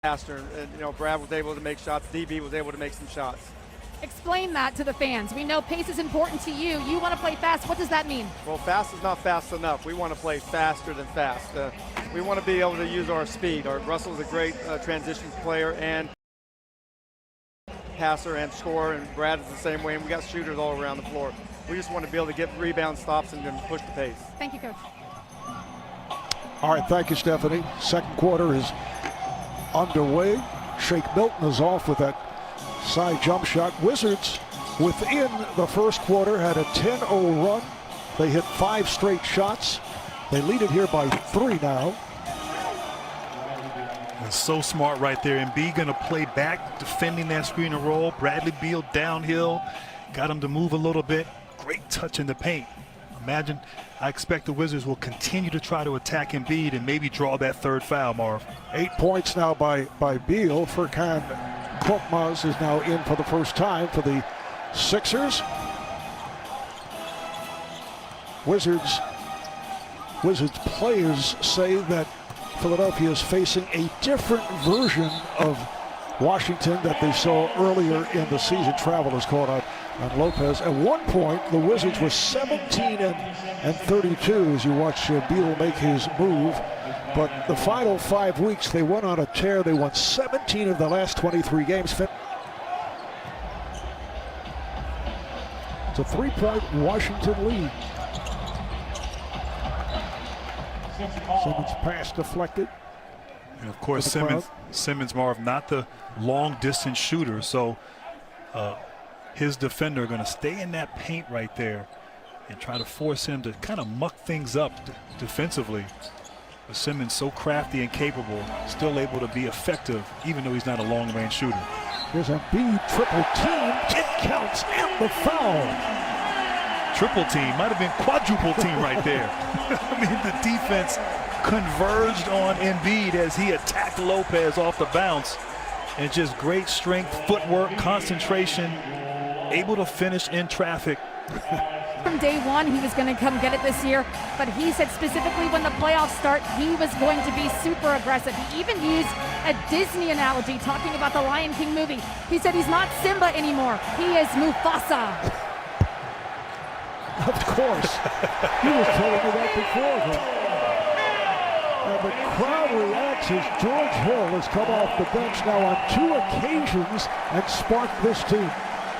faster, and Brad was able to make shots. DB was able to make some shots. Explain that to the fans. We know pace is important to you. You want to play fast. What does that mean? Well, fast is not fast enough. We want to play faster than fast. We want to be able to use our speed. Russell's a great transition player and passer and scorer, and Brad is the same way, and we got shooters all around the floor. We just want to be able to get rebound stops and then push the pace. Thank you, Coach. All right, thank you, Stephanie. Second quarter is underway. Shake Milton is off with that side jump shot. Wizards, within the first quarter, had a 10-0 run. They hit 5 straight shots. They lead it here by 3 now. And so smart right there. Embiid going to play back, defending that screen and roll. Bradley Beal downhill, got him to move a little bit. Great touch in the paint. Imagine, I expect the Wizards will continue to try to attack Embiid and maybe draw that third foul, Marv. 8 points now by Beal. Furkan Korkmaz is now in for the first time for the Sixers. Wizards players say that Philadelphia is facing a different version of Washington that they saw earlier in the season. Travel is caught on Lopez. At one point, the Wizards were 17 and 32 as you watch Beal make his move. But the final 5 weeks, they went on a tear. They won 17 of the last 23 games. It's a 3-point Washington lead. Simmons pass deflected. And of course, Simmons, Marv, not the long-distance shooter, so his defender going to stay in that paint right there and try to force him to kind of muck things up defensively. But Simmons, so crafty and capable, still able to be effective, even though he's not a long-range shooter. There's a Embiid triple team. It counts, and the foul. Triple team, might have been quadruple team right there. I mean, the defense converged on Embiid as he attacked Lopez off the bounce. And just great strength, footwork, concentration, able to finish in traffic. From day one, he was going to come get it this year, but he said specifically when the playoffs start, he was going to be super aggressive. He even used a Disney analogy talking about the Lion King movie. He said he's not Simba anymore, he is Mufasa. Of course. He was telling me that before. And the crowd reacts as George Hill has come off the bench now on 2 occasions and sparked this team.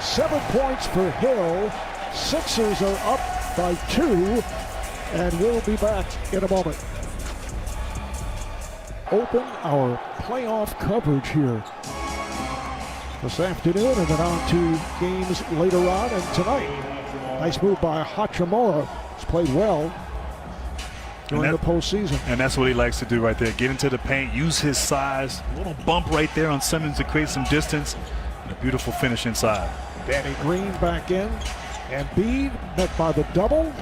7 points for Hill. Sixers are up by 2, and we'll be back in a moment. Open our playoff coverage here this afternoon, and then on to games later on and tonight. Nice move by Hachimura. He's played well during the postseason. And that's what he likes to do right there. Get into the paint, use his size. A little bump right there on Simmons to create some distance. And a beautiful finish inside. Danny Green back in. Embiid met by the double.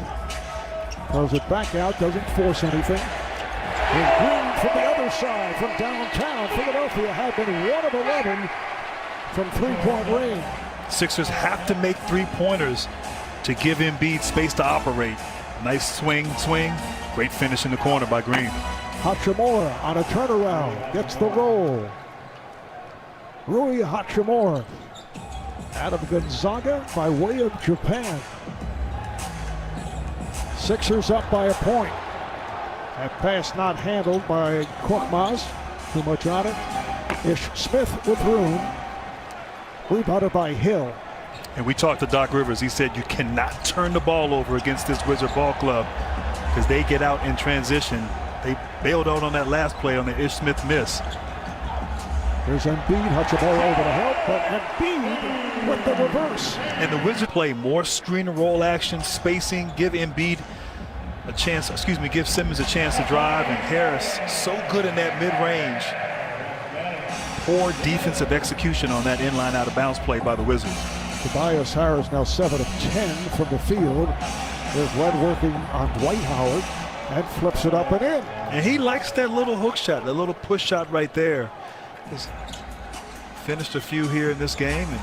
Throws it back out, doesn't force anything. And Green from the other side, from downtown. Philadelphia had been 1 of 11 from 3-point range. Sixers have to make 3-pointers to give Embiid space to operate. Nice swing. Great finish in the corner by Green. Hachimura on a turnaround, gets the roll. Rui Hachimura out of Gonzaga by way of Japan. Sixers up by a point. That pass not handled by Korkmaz. Too much on it. Ish Smith with room. Rebounded by Hill. And we talked to Doc Rivers. He said you cannot turn the ball over against this Wizard ball club because they get out in transition. They bailed out on that last play on the Ish Smith miss. There's Embiid, Hachimura over to help, but Embiid with the reverse. And the Wizards play more screen and roll action, spacing, give Embiid a chance, give Simmons a chance to drive, and Harris so good in that mid-range. Poor defensive execution on that inline out of bounds play by the Wizards. Tobias Harris now 7 of 10 from the field. There's Red working on Dwight Howard and flips it up and in. And he likes that little hook shot, that little push shot right there. He's finished a few here in this game and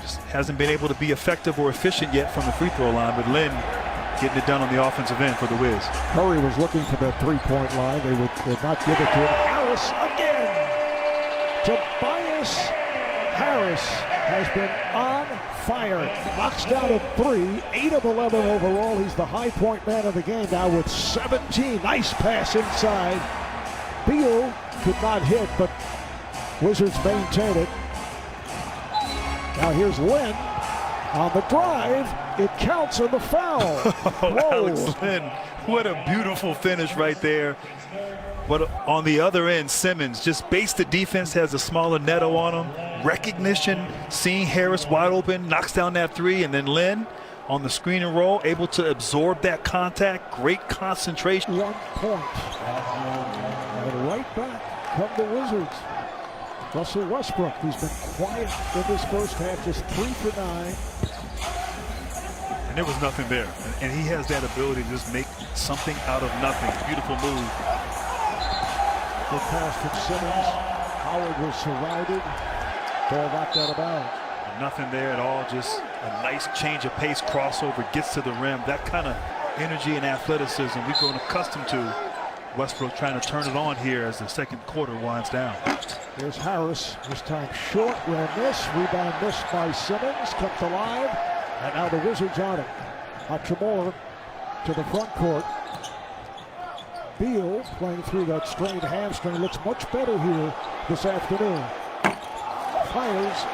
just hasn't been able to be effective or efficient yet from the free throw line, but Lynn getting it done on the offensive end for the Wiz. Curry was looking for that 3-point line. They would not give it to him. Harris again. Tobias Harris has been on fire. Knocks down a 3, 8 of 11 overall. He's the high point man of the game now with 17. Nice pass inside. Beal could not hit, but Wizards maintain it. Now here's Lynn on the drive. It counts on the foul. Alex Lynn, what a beautiful finish right there. But on the other end, Simmons just based the defense, has a smaller Neto on him. Recognition, seeing Harris wide open, knocks down that 3, and then Lynn on the screen and roll, able to absorb that contact. Great concentration. 1 point. And right back come the Wizards. Russell Westbrook, who's been quiet in this first half, just 3 for 9. And there was nothing there. And he has that ability to just make something out of nothing. Beautiful move. Good pass from Simmons. Howard was surrounded. Ball knocked out of bounds. Nothing there at all. Just a nice change of pace, crossover, gets to the rim. That kind of energy and athleticism we've grown accustomed to. Westbrook trying to turn it on here as the second quarter winds down. Here's Harris. This time short. Ran miss. Rebound missed by Simmons. Kept alive. And now the Wizards on it. Hachimura to the front court. Beal playing through that strained hamstring. Looks much better here this afternoon. Fires.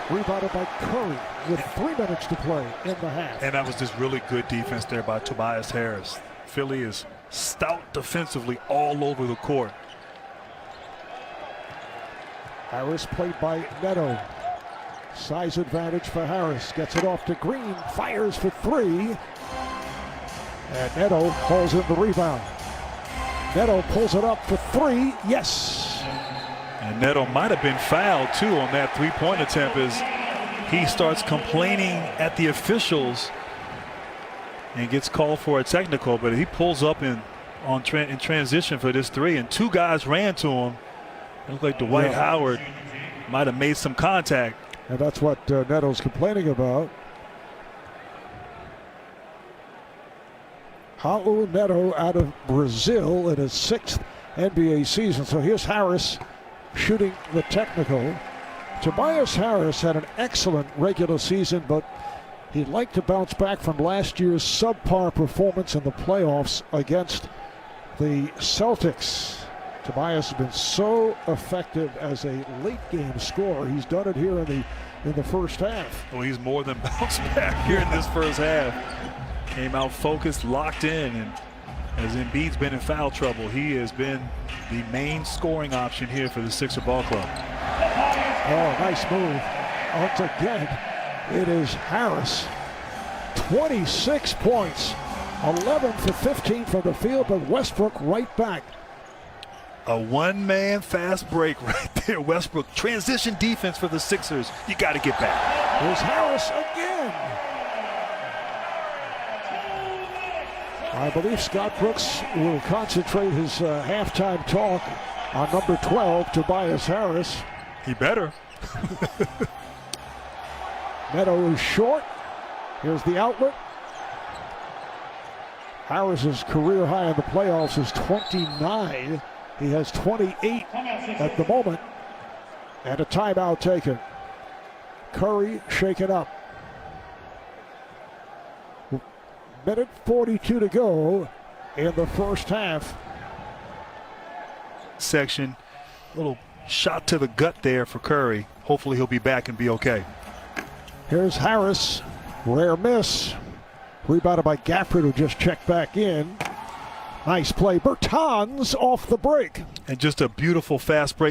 Rebounded by Curry with 3 minutes to play in the half. And that was just really good defense there by Tobias Harris. Philly is stout defensively all over the court. Harris played by Neto. Size advantage for Harris. Gets it off to Green. Fires for 3. And Neto hauls in the rebound. Neto pulls it up for 3. Yes. And Neto might have been fouled too on that 3-point attempt as he starts complaining at the officials and gets called for a technical, but he pulls up in transition for this 3, and 2 guys ran to him. It looked like Dwight Howard might have made some contact. And that's what Neto's complaining about. Raul Neto out of Brazil in his 6th NBA season. So here's Harris shooting the technical. Tobias Harris had an excellent regular season, but he'd like to bounce back from last year's subpar performance in the playoffs against the Celtics. Tobias has been so effective as a late game scorer. He's done it here in the first half. Well, he's more than bounced back here in this first half. Came out focused, locked in, and as Embiid's been in foul trouble, he has been the main scoring option here for the Sixer ball club. Oh, nice move. Once again, it is Harris. 26 points, 11 for 15 from the field, but Westbrook right back. A one-man fast break right there. Westbrook, transition defense for the Sixers. You got to get back. Here's Harris again. I believe Scott Brooks will concentrate his halftime talk on number 12, Tobias Harris. He better. Neto is short. Here's the outlet. Harris's career high in the playoffs is 29. He has 28 at the moment. And a timeout taken. Curry shaken up. Minute 42 to go in the first half. Section, little shot to the gut there for Curry. Hopefully he'll be back and be okay. Here's Harris, rare miss. Rebounded by Gafford, who just checked back in. Nice play. Bertans off the break. And just a beautiful fast break.